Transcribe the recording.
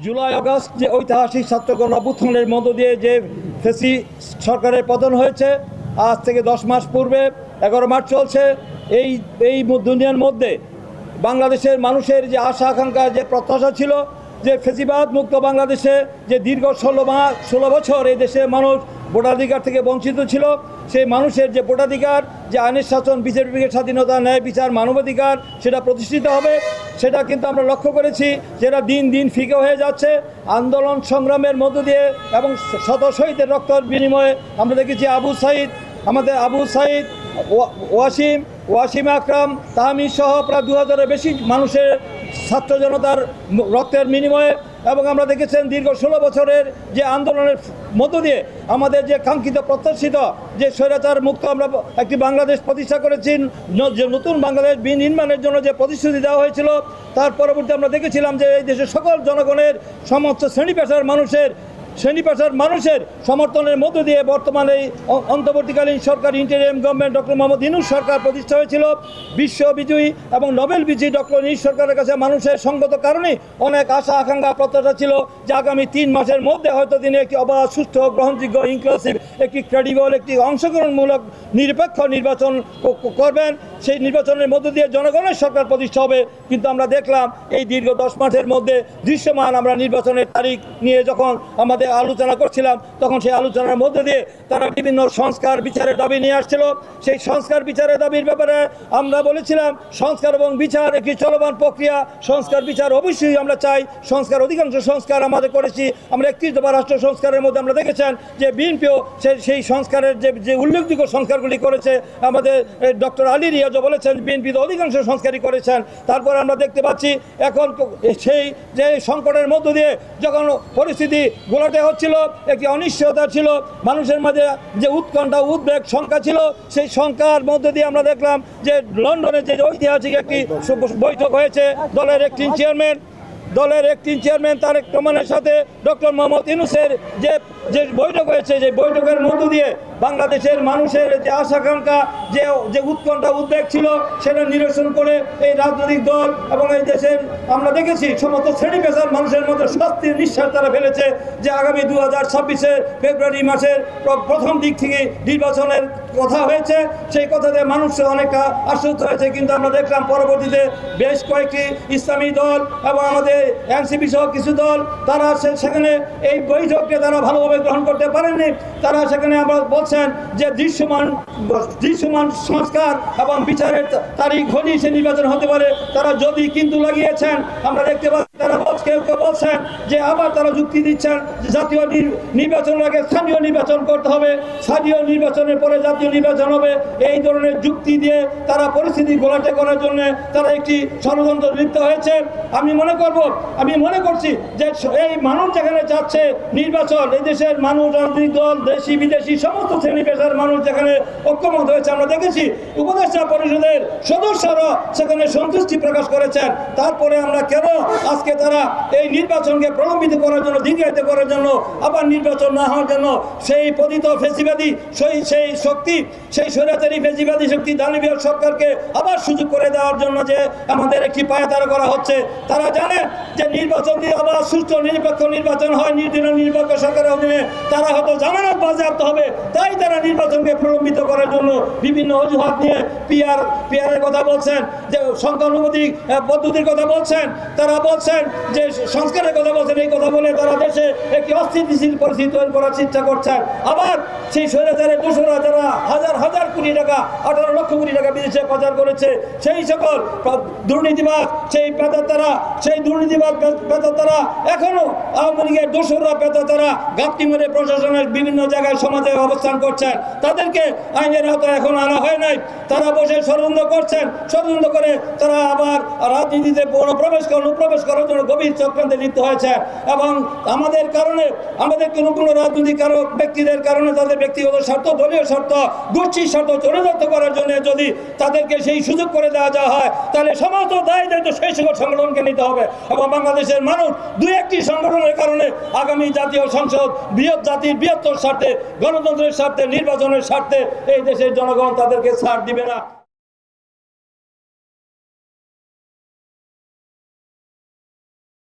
July August যে ঐতিহাসিক ছাত্র গণঅভ্যুত্থানের মধ্য দিয়ে যে ফেসি সরকারের পতন হয়েছে, আজ থেকে 10 মাস পূর্বে 11 মার্চ চলছে। এই দুনিয়ার মধ্যে বাংলাদেশের মানুষের যে আশা আকাঙ্ক্ষা, যে প্রত্যাশা ছিল যে ফেসিবাদ মুক্ত বাংলাদেশে যে দীর্ঘ 16 বছর এই দেশের মানুষ ভোটাধিকার থেকে বঞ্চিত ছিল, সেই মানুষের যে ভোটাধিকার, যে আইনের শাসন, বিচার বিভাগের স্বাধীনতা, ন্যায় বিচার, মানবাধিকার সেটা প্রতিষ্ঠিত হবে, সেটা কিন্তু আমরা লক্ষ্য করেছি যেটা দিন দিন ফিকে হয়ে যাচ্ছে। আন্দোলন সংগ্রামের মধ্য দিয়ে এবং শত শহীদের রক্তের বিনিময়ে আমরা দেখেছি আমাদের আবু সাইদ, ওয়াসিম আকরাম, তাহমিদ সহ প্রায় 2000-এর বেশি মানুষের ছাত্র জনতার রক্তের বিনিময়ে, এবং আমরা দেখেছেন দীর্ঘ 16 বছরের যে আন্দোলনের মধ্য দিয়ে আমাদের যে কাঙ্ক্ষিত প্রত্যাশিত যে স্বৈরাচার মুক্ত আমরা একটি বাংলাদেশ প্রতিষ্ঠা করেছি, যে নতুন বাংলাদেশ বিনির্মাণের জন্য যে প্রতিশ্রুতি দেওয়া হয়েছিল, তার পরবর্তী আমরা দেখেছিলাম যে এই দেশের সকল জনগণের সমস্ত শ্রেণী পেশার মানুষের সমর্থনের মধ্য দিয়ে বর্তমানে এই অন্তর্বর্তীকালীন সরকার interim government doctor Mohammad Yunus সরকার প্রতিষ্ঠা হয়েছিল। বিশ্ববিজয়ী এবং নোবেল বিজয়ী ডক্টর ইউনূস সরকারের কাছে মানুষের সঙ্গত কারণে অনেক আশা আকাঙ্ক্ষা প্রত্যাশা ছিল যে আগামী 3 মাসের মধ্যে হয়তো তিনি একটি অবাধ, সুষ্ঠু, গ্রহণযোগ্য, ইনক্লুসিভ, একটি ক্রেডিবল, একটি অংশগ্রহণমূলক নিরপেক্ষ নির্বাচন করবেন। সেই নির্বাচনের মধ্য দিয়ে জনগণের সরকার প্রতিষ্ঠা হবে। কিন্তু আমরা দেখলাম এই দীর্ঘ 10 মাসের মধ্যে দৃশ্যমান আমরা নির্বাচনের তারিখ নিয়ে যখন আমাদের আলোচনা করছিলাম, তখন সেই আলোচনার মধ্যে দিয়ে তারা বিভিন্ন সংস্কার বিচারের দাবি নিয়ে আসছিল। সেই সংস্কার বিচারের দাবির ব্যাপারে আমরা বলেছিলাম সংস্কার এবং বিচার একটি চলমান প্রক্রিয়া। সংস্কার বিচার অবশ্যই আমরা চাই। সংস্কার, অধিকাংশ সংস্কার আমাদের করেছি। আমরা 31 দফা রাষ্ট্র সংস্কারের মধ্যে আমরা দেখেছেন যে বিএনপিও সেই সংস্কারের যে উল্লেখযোগ্য সংস্কারগুলি করেছে। আমাদের ডক্টর আলী রিয়াজও বলেছেন বিএনপি তো অধিকাংশ সংস্কারই করেছেন। তারপরে আমরা দেখতে পাচ্ছি এখন সেই যে সংকটের মধ্য দিয়ে যখন পরিস্থিতি গোলাটে হচ্ছিল, একটি অনিশ্চয়তা ছিল, মানুষের মাঝে যে উৎকণ্ঠা, উদ্বেগ, শঙ্কা ছিল, সেই শঙ্কার মধ্য দিয়ে আমরা দেখলাম যে লন্ডনে যে ঐতিহাসিক একটি বৈঠক হয়েছে দলের একটি চেয়ারম্যান তারেক রহমানের সাথে ডক্টর মোহাম্মদ ইউনূসের যে বৈঠক হয়েছে, যে বৈঠকের মধ্য দিয়ে বাংলাদেশের মানুষের যে আশাকাঙ্ক্ষা, যে উৎকণ্ঠা, উদ্বেগ ছিল, সেটা নিরসন করে এই রাজনৈতিক দল এবং এই দেশের আমরা দেখেছি সমস্ত শ্রেণী পেশার মানুষের মধ্যে স্বস্তির নিঃশ্বাস তারা ফেলেছে যে আগামী 2026-এর ফেব্রুয়ারি মাসের প্রথম দিক থেকে নির্বাচনের কথা হয়েছে। সেই কথাতে মানুষ অনেকটা আশ্বস্ত হয়েছে। কিন্তু আমরা দেখলাম পরবর্তীতে বেশ কয়েকটি ইসলামী দল এবং আমাদের এনসিপি সহ কিছু দল তারা সেখানে এই বৈঠককে তারা ভালোভাবে গ্রহণ করতে পারেননি। তারা সেখানে আমরা বলছেন যে দৃশ্যমান সংস্কার এবং বিচারের তারিখ হলেই সে নির্বাচন হতে পারে। তারা যদি কিন্তু লাগিয়েছেন, আমরা দেখতে পাচ্ছি তারা কেউ বলছেন যে আবার তারা যুক্তি দিচ্ছেন যে জাতীয় নির্বাচনের আগে স্থানীয় নির্বাচন করতে হবে, স্থানীয় নির্বাচনের পরে জাতীয় নির্বাচন হবে। এই ধরনের যুক্তি দিয়ে তারা পরিস্থিতি ঘোলাটে করার জন্য তারা একটি ষড়যন্ত্র লিপ্ত হয়েছে। আমি মনে করছি যে এই মানুষ যেখানে যাচ্ছে নির্বাচন, এই দেশের মানুষ, রাজনৈতিক দল, দেশি বিদেশি সমস্ত শ্রেণী পেশার মানুষ যেখানে ঐক্যমত হয়েছে, আমরা দেখেছি উপদেষ্টা পরিষদের সদস্যরা সেখানে সন্তুষ্টি প্রকাশ করেছেন। তারপরে আমরা কেন আজকে তারা এই নির্বাচনকে প্রলম্বিত করার জন্য, দীর্ঘায়িত করার জন্য, আবার নির্বাচন না হওয়ার জন্য সেই পতিত ফেসিবাদী সেই স্বৈরাচারী ফেসিবাদী শক্তি দানবীয় সরকারকে আবার সুযোগ করে দেওয়ার জন্য যে আমাদের একটি পায়তারা করা হচ্ছে। তারা জানেন যে নির্বাচন দিয়ে আবার সুষ্ঠু নিরপেক্ষ নির্বাচন হয়, নিরপেক্ষ সরকারের অধীনে তারা হয়তো জামানত বাজেয়াপ্ত হবে। তাই তারা নির্বাচনকে প্রলম্বিত করার জন্য বিভিন্ন অজুহাত নিয়ে পিয়ারের কথা বলছেন, যে সংখ্যানুপাতিক পদ্ধতির কথা বলছেন, তারা বলছেন যে সংস্কারের কথা বলছেন। এই কথা বলে তারা দেশে একটি অস্থিতিশীল পরিস্থিতি তৈরি করার চেষ্টা করছেন। আবার সেই স্বৈরাচারের দোষরা যারা হাজার কোটি টাকা, 18 লক্ষ কোটি টাকা বিদেশে পাচার করেছে, সেই সকল দুর্নীতিবাদ, সেই দুর্নীতিবাদ পেতারা এখনো আওয়ামী লীগের দোষরা পেতারা গাপটি মেরে প্রশাসনের বিভিন্ন জায়গায় সমাজে অবস্থান করছেন। তাদেরকে আইনের আওতায় এখন আনা হয় নাই। তারা বসে ষড়যন্ত্র করছেন। ষড়যন্ত্র করে তারা আবার রাজনীতিতে অনুপ্রবেশ করার জন্য গভীর চক্রান্তে লিপ্ত হয়েছে। এবং আমাদের কারণে, আমাদের কোনো রাজনৈতিক ব্যক্তিদের কারণে তাদের ব্যক্তিগত স্বার্থ, দলীয় স্বার্থ, গোষ্ঠীর স্বার্থ চরিতার্থ করার জন্য যদি তাদেরকে সেই সুযোগ করে দেওয়া হয়, তাহলে সমস্ত দায়িত্ব সেই সকল সংগঠনকে নিতে হবে। এবং বাংলাদেশের মানুষ 2-1টি সংগঠনের কারণে আগামী জাতীয় সংসদ জাতির বৃহত্তর স্বার্থে, গণতন্ত্রের স্বার্থে, নির্বাচনের স্বার্থে এই দেশের জনগণ তাদেরকে ছাড় দিবে না।